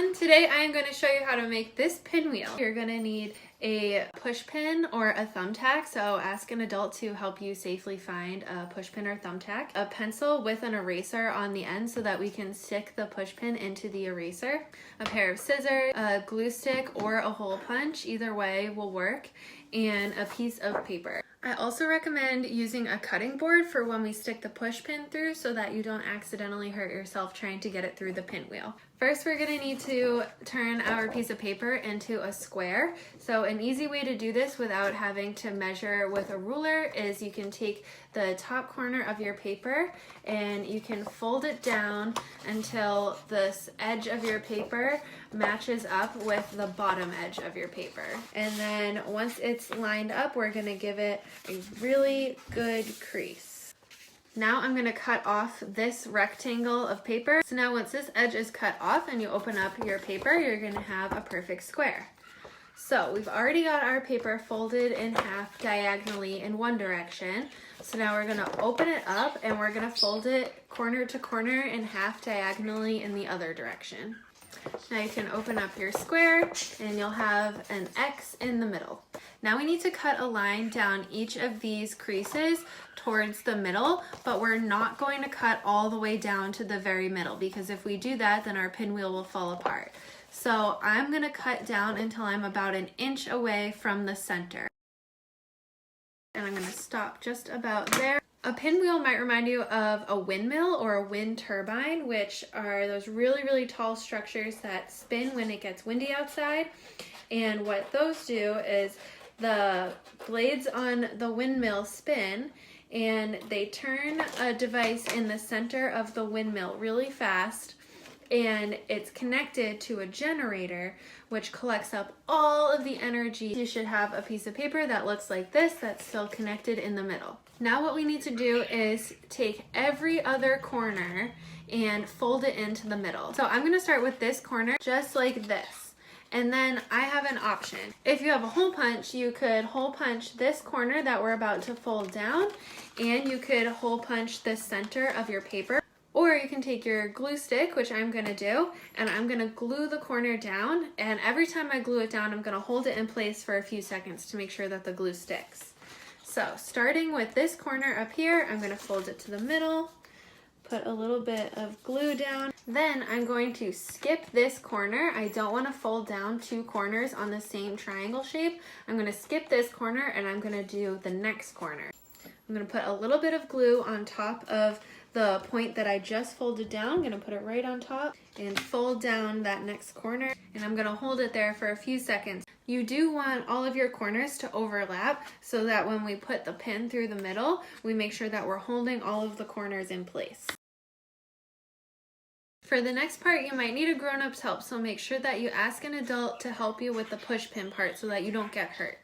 everyone, today I am going to show you how to make this pinwheel. You're going to need a pushpin or a thumbtack, so ask an adult to help you safely find a pushpin or thumbtack, a pencil with an eraser on the end so that we can stick the pushpin into the eraser, a pair of scissors, a glue stick or a hole punch, either way will work, and a piece of paper. I also recommend using a cutting board for when we stick the pushpin through so that you don't accidentally hurt yourself trying to get it through the pinwheel. First, we're going to need to turn our piece of paper into a square. So an easy way to do this without having to measure with a ruler is you can take the top corner of your paper and you can fold it down until this edge of your paper matches up with the bottom edge of your paper. And then once it's lined up, we're going to give it a really good crease. Now I'm going to cut off this rectangle of paper. So now once this edge is cut off and you open up your paper, you're going to have a perfect square. So we've already got our paper folded in half diagonally in one direction. So now we're going to open it up and we're going to fold it corner to corner in half diagonally in the other direction. Now you can open up your square and you'll have an X in the middle. Now we need to cut a line down each of these creases towards the middle, but we're not going to cut all the way down to the very middle because if we do that, then our pinwheel will fall apart. So I'm going to cut down until I'm about an inch away from the center. And I'm going to stop just about there. A pinwheel might remind you of a windmill or a wind turbine, which are those really tall structures that spin when it gets windy outside. And what those do is the blades on the windmill spin and they turn a device in the center of the windmill really fast, and it's connected to a generator which collects up all of the energy. You should have a piece of paper that looks like this that's still connected in the middle. Now what we need to do is take every other corner and fold it into the middle. So I'm going to start with this corner just like this. And then I have an option. If you have a hole punch, you could hole punch this corner that we're about to fold down, and you could hole punch the center of your paper. Or you can take your glue stick, which I'm going to do, and I'm going to glue the corner down, and every time I glue it down, I'm going to hold it in place for a few seconds to make sure that the glue sticks. So starting with this corner up here, I'm going to fold it to the middle, put a little bit of glue down. Then I'm going to skip this corner. I don't want to fold down two corners on the same triangle shape. I'm going to skip this corner and I'm going to do the next corner. I'm going to put a little bit of glue on top of the point that I just folded down. I'm going to put it right on top and fold down that next corner, and I'm going to hold it there for a few seconds. You do want all of your corners to overlap so that when we put the pin through the middle, we make sure that we're holding all of the corners in place. For the next part, you might need a grown-up's help, so make sure that you ask an adult to help you with the push pin part so that you don't get hurt.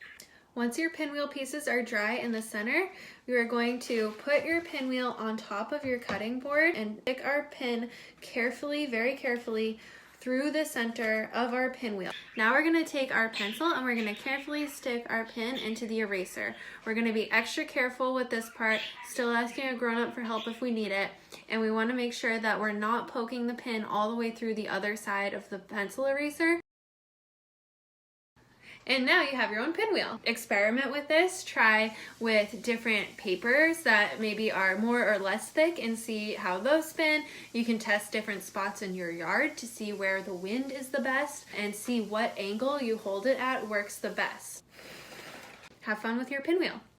Once your pinwheel pieces are dry in the center, we are going to put your pinwheel on top of your cutting board and stick our pin carefully, very carefully, through the center of our pinwheel. Now we're going to take our pencil and we're going to carefully stick our pin into the eraser. We're going to be extra careful with this part, still asking a grown-up for help if we need it, and we want to make sure that we're not poking the pin all the way through the other side of the pencil eraser. And now you have your own pinwheel. Experiment with this. Try with different papers that maybe are more or less thick and see how those spin. You can test different spots in your yard to see where the wind is the best and see what angle you hold it at works the best. Have fun with your pinwheel.